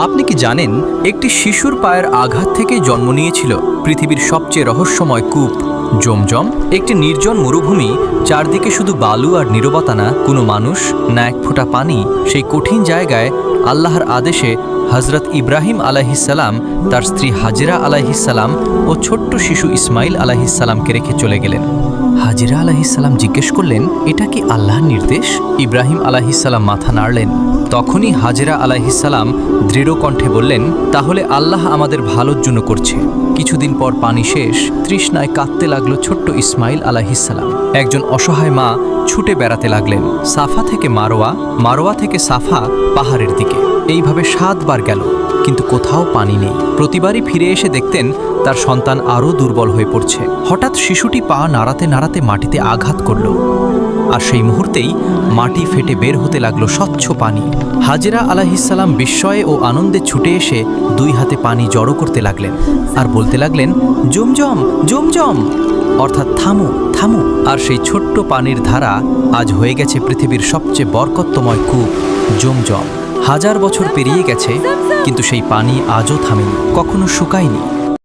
আপনি কি জানেন একটি শিশুর পায়ের আঘাত থেকে জন্ম নিয়েছিল পৃথিবীর সবচেয়ে রহস্যময় কূপ জমজম? একটি নির্জন মরুভূমি, চারদিকে শুধু বালু আর নীরবতা, না কোনো মানুষ, না এক ফোঁটা পানি। সেই কঠিন জায়গায় আল্লাহর আদেশে হজরত ইব্রাহিম আলাইহিসসালাম তার স্ত্রী হাজেরা আলাইহিসসালাম ও ছোট্ট শিশু ইসমাইল আলাইহিসসালামকে রেখে চলে গেলেন। হাজেরা আলাইহিসসালাম জিজ্ঞেস করলেন, এটা কি আল্লাহর নির্দেশ? ইব্রাহিম আলাইহিসসালাম মাথা নাড়লেন। তখনই হাজেরা আলাইহিসসালাম দৃঢ় কণ্ঠে বললেন, তাহলে আল্লাহ আমাদের ভালোর জন্য করছে। কিছুদিন পর পানি শেষ, তৃষ্ণায় কাঁদতে লাগলো ছোট্ট ইসমাইল আলাইহিসসালাম। একজন অসহায় মা ছুটে বেড়াতে লাগলেন, সাফা থেকে মারোয়া, মারোয়া থেকে সাফা, পাহাড়ের দিকে। এইভাবে 7 বার গেল, কিন্তু কোথাও পানি নেই। প্রতিবারই ফিরে এসে দেখতেন তার সন্তান আরও দুর্বল হয়ে পড়ছে। হঠাৎ শিশুটি পা নাড়াতে নাড়াতে মাটিতে আঘাত করল, আর সেই মুহূর্তেই মাটি ফেটে বের হতে লাগলো স্বচ্ছ পানি। হাজেরা আলাইহিসসালাম বিস্ময়ে ও আনন্দে ছুটে এসে 2 হাতে পানি জড়ো করতে লাগলেন আর বলতে লাগলেন, জমজম জমজম, অর্থাৎ থামো থামো। আর সেই ছোট্ট পানির ধারা আজ হয়ে গেছে পৃথিবীর সবচেয়ে বরকতময় কূপ জমজম। 1000 বছর পেরিয়ে গেছে, কিন্তু সেই পানি আজও থামেনি, কখনো শুকায়নি।